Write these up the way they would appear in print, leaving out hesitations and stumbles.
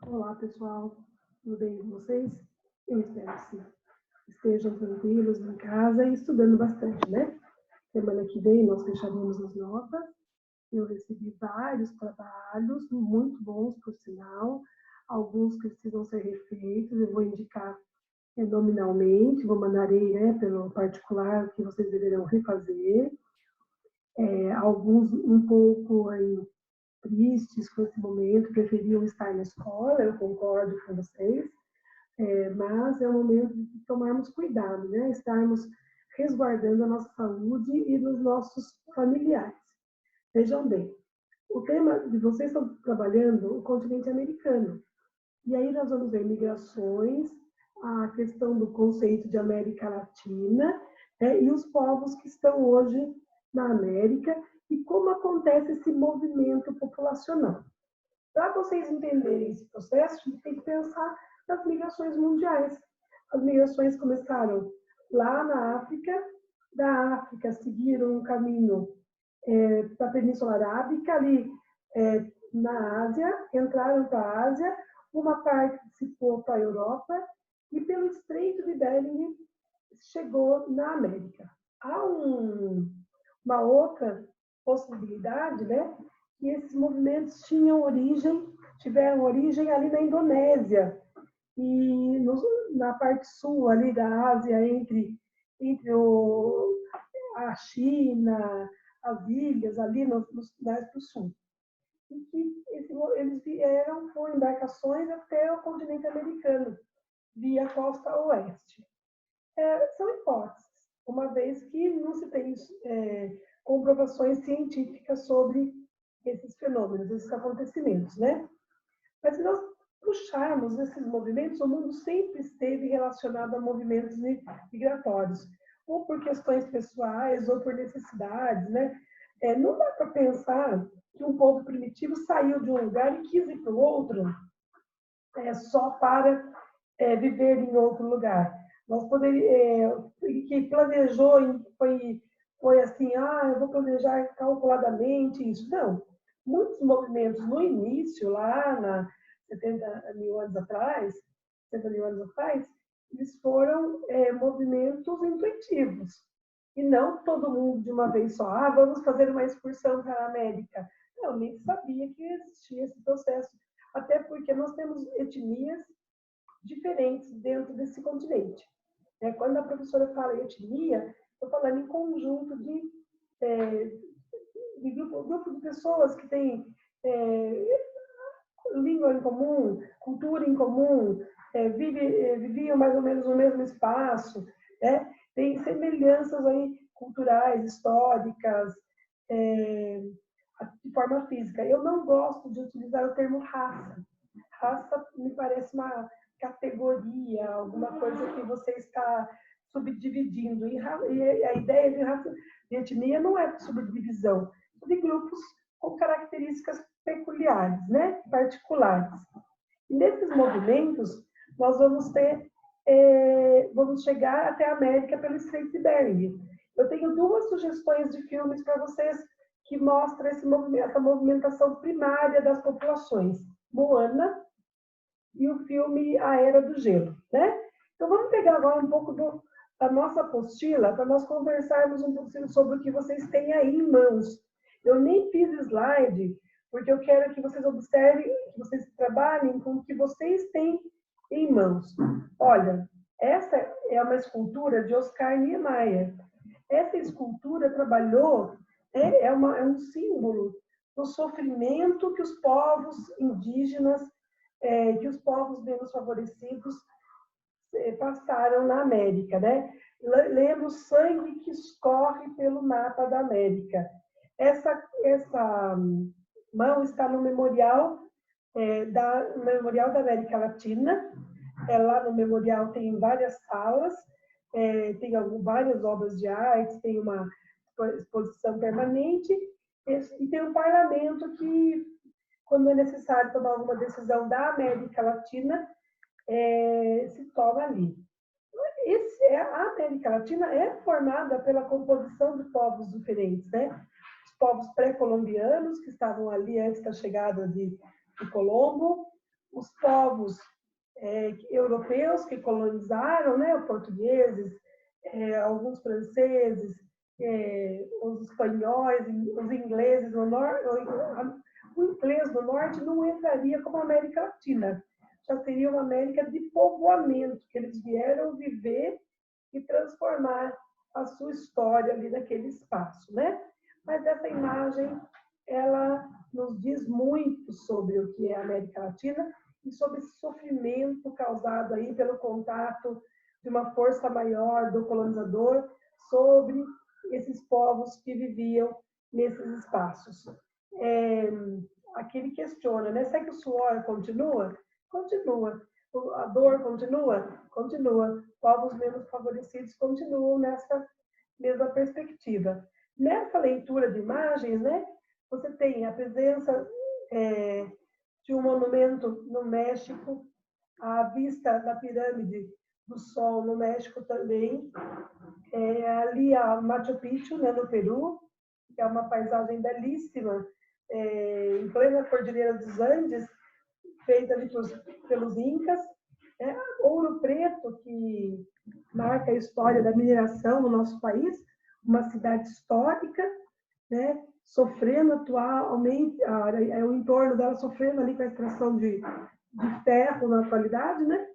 Olá, pessoal. Tudo bem com vocês? Eu espero que estejam tranquilos em casa e estudando bastante, né? Semana que vem nós fecharemos as notas. Eu recebi vários trabalhos, muito bons, por sinal. Alguns precisam ser refeitos. Eu vou indicar nominalmente, vou mandarei, né, pelo particular que vocês deverão refazer. Alguns um pouco aí tristes com esse momento, preferiam estar na escola, eu concordo com vocês, mas é o momento de tomarmos cuidado, né? Estarmos resguardando a nossa saúde e dos nossos familiares. Vejam bem, o tema de vocês estão trabalhando o continente americano, e aí nós vamos ver migrações, a questão do conceito de América Latina, e os povos que estão hoje na América, e como acontece esse movimento populacional. Para vocês entenderem esse processo, a gente tem que pensar nas migrações mundiais. As migrações começaram lá na África, da África seguiram um caminho para a Península Arábica, ali na Ásia, entraram para a Ásia, uma parte dissipou para a Europa e pelo Estreito de Bering chegou na América. Há uma outra possibilidade, né, que esses movimentos tiveram origem ali na Indonésia e na parte sul ali da Ásia, entre a China, as ilhas ali mais para o sul. E que eles vieram por embarcações até o continente americano, via costa oeste. São hipóteses, uma vez que não se tem comprovações científicas sobre esses fenômenos, esses acontecimentos, né? Mas se nós puxarmos esses movimentos, o mundo sempre esteve relacionado a movimentos migratórios, ou por questões pessoais, ou por necessidades, né? Não dá para pensar que um povo primitivo saiu de um lugar e quis ir para o outro só para viver em outro lugar. Nós poderíamos, que planejou, foi assim, eu vou planejar calculadamente isso. Não. Muitos movimentos no início, lá na 70 mil anos atrás, eles foram movimentos intuitivos. E não todo mundo de uma vez só, vamos fazer uma excursão para a América. Não, nem sabia que existia esse processo. Até porque nós temos etnias diferentes dentro desse continente. Quando a professora fala em etnia, estou falando em conjunto de grupo de pessoas que têm língua em comum, cultura em comum, viviam mais ou menos no mesmo espaço, né? Tem semelhanças aí culturais, históricas, de forma física. Eu não gosto de utilizar o termo raça. Raça me parece uma categoria, alguma coisa que você está subdividindo. E a ideia de raça de etnia não é subdivisão, de grupos com características peculiares, né? Particulares. E nesses movimentos, nós vamos chegar até a América pelo Estreito de Bering. Eu tenho duas sugestões de filmes para vocês que mostram essa movimentação primária das populações. Moana e o filme A Era do Gelo, né? Então, vamos pegar agora um pouco da nossa apostila para nós conversarmos um pouquinho sobre o que vocês têm aí em mãos. Eu nem fiz slide, porque eu quero que vocês observem, que vocês trabalhem com o que vocês têm em mãos. Olha, essa é uma escultura de Oscar Niemeyer. Essa escultura trabalhou, é um símbolo do sofrimento que os povos indígenas, que os povos menos favorecidos passaram na América, né? Lembra o sangue que escorre pelo mapa da América. Essa mão está no memorial da América Latina. Lá no memorial tem várias salas, tem várias obras de arte, tem uma exposição permanente e tem um parlamento que, quando é necessário tomar alguma decisão da América Latina, se toma ali. A América Latina é formada pela composição de povos diferentes, né? Os povos pré-colombianos, que estavam ali antes da chegada de Colombo, os povos europeus que colonizaram, né, os portugueses, alguns franceses, os espanhóis, os ingleses no norte, o inglês no norte não entraria como América Latina, já seria uma América de povoamento, que eles vieram viver e transformar a sua história ali naquele espaço, né? Mas essa imagem, ela nos diz muito sobre o que é a América Latina e sobre esse sofrimento causado aí pelo contato de uma força maior do colonizador sobre esses povos que viviam nesses espaços. Aqui ele questiona, né? Será que o suor continua? Continua. A dor continua? Continua. Povos menos favorecidos continuam nessa mesma perspectiva. Nessa leitura de imagens, né, você tem a presença de um monumento no México, a vista da pirâmide do Sol no México também, ali a Machu Picchu, né, no Peru, que é uma paisagem belíssima, em plena Cordilheira dos Andes, feita ali pelos Incas, Ouro Preto, que marca a história da mineração no nosso país, uma cidade histórica, né, sofrendo atualmente, o entorno dela sofrendo ali com a extração de ferro na atualidade, né?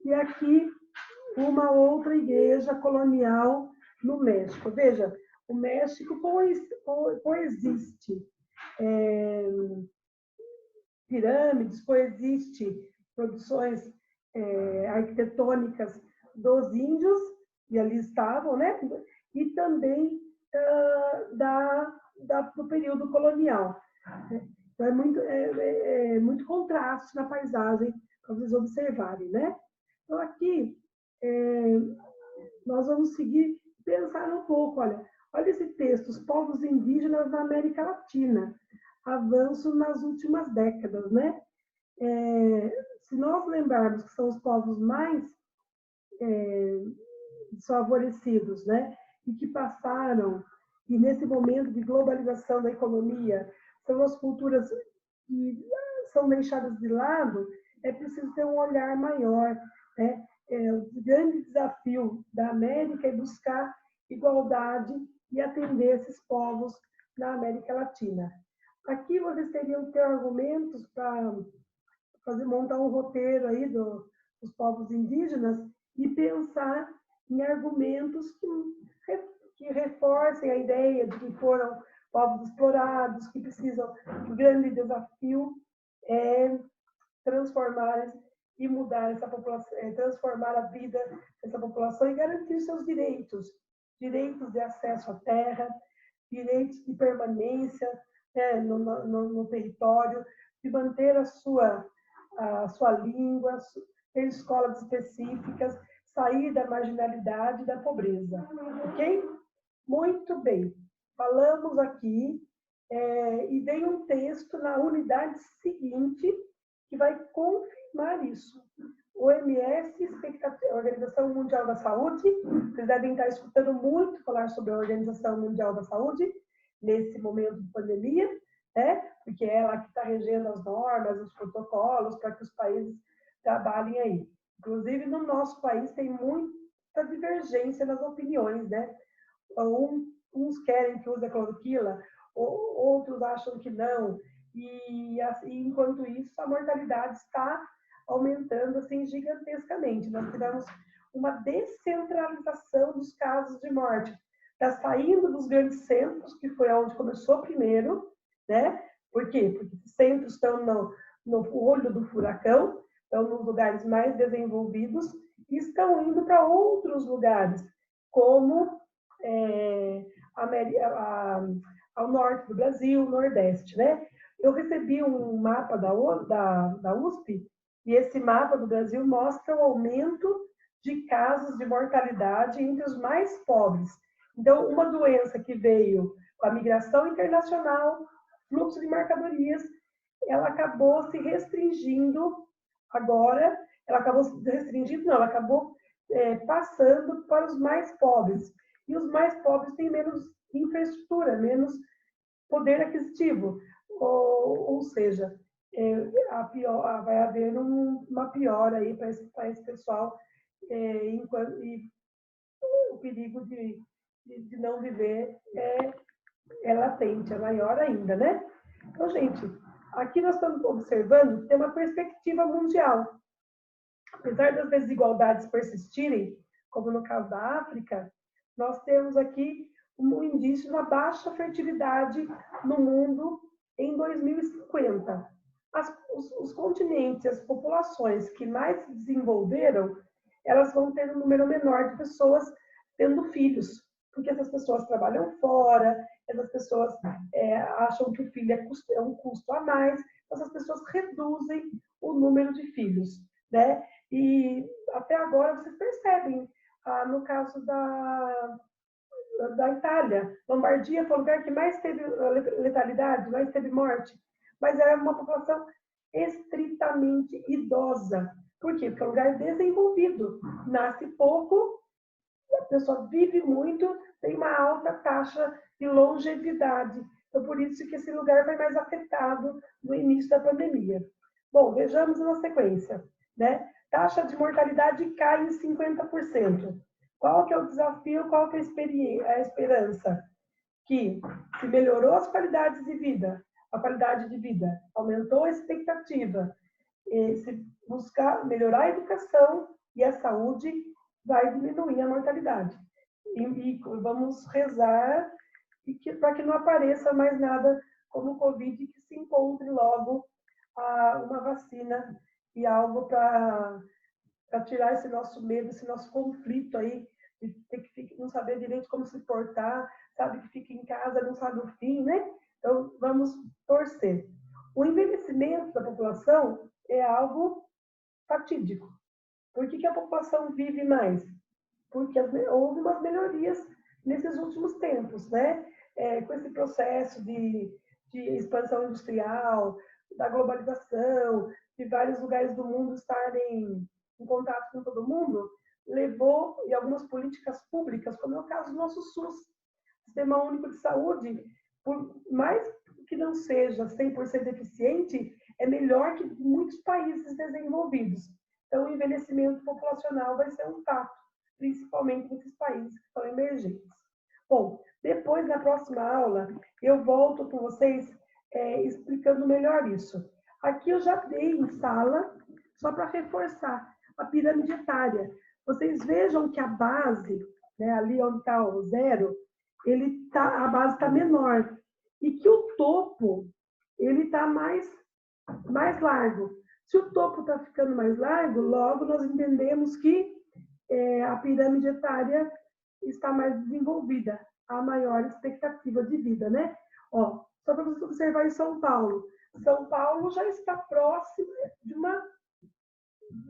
E aqui uma outra igreja colonial no México. Veja, o México coexiste pirâmides, coexiste produções arquitetônicas dos índios, e ali estavam, né? E também do período colonial. Então, é muito contraste na paisagem para vocês observarem, né? Então, aqui, nós vamos seguir, pensar um pouco, olha esse texto, os povos indígenas na América Latina, avanço nas últimas décadas, né? Se nós lembrarmos que são os povos mais desfavorecidos, né? E que passaram, e nesse momento de globalização da economia, são as culturas que são deixadas de lado, é preciso ter um olhar maior, né? O grande desafio da América é buscar igualdade e atender esses povos na América Latina. Aqui vocês teriam que ter argumentos para montar um roteiro aí dos povos indígenas e pensar em argumentos que reforcem a ideia de que foram povos explorados, que precisam, o grande desafio é transformar e mudar essa população, transformar a vida dessa população e garantir seus direitos de acesso à terra, direitos de permanência no território, de manter a sua língua, ter escolas específicas, sair da marginalidade e da pobreza. Ok? Muito bem. Falamos aqui e vem um texto na unidade seguinte que vai confirmar isso. OMS, Organização Mundial da Saúde, vocês devem estar escutando muito falar sobre a Organização Mundial da Saúde nesse momento de pandemia, porque é ela que está regendo as normas, os protocolos para que os países trabalhem aí. Inclusive, no nosso país tem muita divergência nas opiniões, né? Uns querem que use a cloroquina, outros acham que não, e enquanto isso a mortalidade está aumentando assim gigantescamente. Nós tivemos uma descentralização dos casos de morte. Está saindo dos grandes centros, que foi onde começou primeiro, né? Por quê? Porque os centros estão no olho do furacão, estão nos lugares mais desenvolvidos e estão indo para outros lugares, como ao norte do Brasil, nordeste, né? Eu recebi um mapa da USP e esse mapa do Brasil mostra o aumento de casos de mortalidade entre os mais pobres. Então, uma doença que veio com a migração internacional, fluxo de mercadorias, ela acabou se restringindo agora, ela acabou passando para os mais pobres. E os mais pobres têm menos infraestrutura, menos poder aquisitivo. Ou seja, vai haver uma piora aí para esse pessoal, e o perigo de não viver é latente, é maior ainda, né? Então, gente, aqui nós estamos observando tem uma perspectiva mundial. Apesar das desigualdades persistirem, como no caso da África, nós temos aqui um indício de uma baixa fertilidade no mundo em 2050. Os continentes, as populações que mais se desenvolveram, elas vão ter um número menor de pessoas tendo filhos, porque essas pessoas trabalham fora, essas pessoas acham que o filho é um custo a mais, essas pessoas reduzem o número de filhos, né? E até agora vocês percebem, no caso da Itália, Lombardia foi o lugar que mais teve letalidade, mais teve morte, mas era uma população estritamente idosa. Por quê? Porque é um lugar desenvolvido, nasce pouco, a pessoa vive muito, tem uma alta taxa de longevidade. Então, por isso que esse lugar foi mais afetado no início da pandemia. Bom, vejamos na sequência, né? Taxa de mortalidade cai em 50%. Qual que é o desafio, qual que é a esperança? Que se melhorou as qualidades de vida, a qualidade de vida, aumentou a expectativa, se buscar melhorar a educação e a saúde, vai diminuir a mortalidade. E vamos rezar para que não apareça mais nada como o Covid, que se encontre logo uma vacina e algo para tirar esse nosso medo, esse nosso conflito aí, de ter que não saber direito como se portar, sabe que fica em casa, não sabe o fim, né? Então, vamos torcer. O envelhecimento da população é algo fatídico. Por que a população vive mais? Porque houve umas melhorias nesses últimos tempos, né? Com esse processo de expansão industrial, da globalização, de vários lugares do mundo estarem em contato com todo mundo, levou, e algumas políticas públicas, como é o caso do nosso SUS, Sistema Único de Saúde, por mais que não seja 100% eficiente, é melhor que muitos países desenvolvidos. Então, o envelhecimento populacional vai ser um fato, principalmente nesses países que são emergentes. Bom, depois, na próxima aula, eu volto com vocês explicando melhor isso. Aqui eu já dei em sala, só para reforçar, a pirâmide etária. Vocês vejam que a base, né, ali onde está o zero, a base está menor. E que o topo ele está mais largo. Se o topo está ficando mais largo, logo nós entendemos que a pirâmide etária está mais desenvolvida, há maior expectativa de vida, né? Ó, só para você observar em São Paulo. São Paulo já está próximo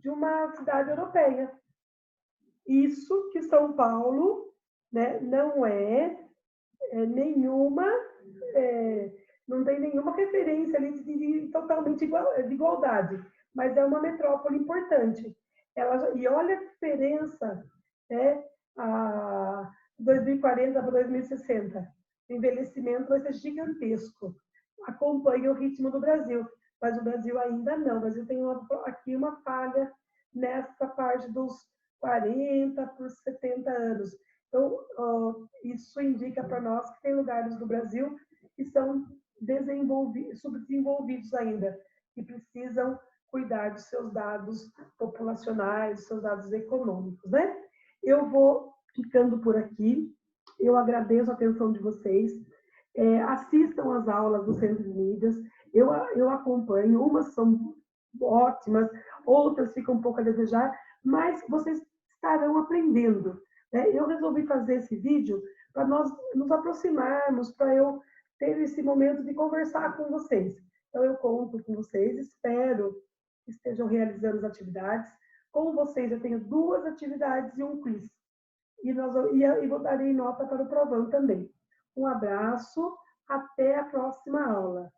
de uma cidade europeia. Isso que São Paulo, né, não não tem nenhuma referência ali de totalmente de igualdade, mas é uma metrópole importante. E olha a diferença, né, 2040 para 2060. O envelhecimento vai ser gigantesco. Acompanha o ritmo do Brasil, mas o Brasil ainda não. O Brasil tem aqui uma falha nessa parte dos 40 por 70 anos. Então, isso indica para nós que tem lugares do Brasil que são subdesenvolvidos ainda, que precisam cuidar dos seus dados populacionais, dos seus dados econômicos, né? Eu vou ficando por aqui. Eu agradeço a atenção de vocês. Assistam às aulas do Centro de Mídias. Eu acompanho. Umas são ótimas, outras ficam um pouco a desejar, mas vocês estarão aprendendo. Né? Eu resolvi fazer esse vídeo para nós nos aproximarmos, para eu ter esse momento de conversar com vocês. Então, eu conto com vocês, espero que estejam realizando as atividades. Com vocês, eu tenho 2 atividades e um quiz. E vou darei nota para o provão também. Um abraço, até a próxima aula.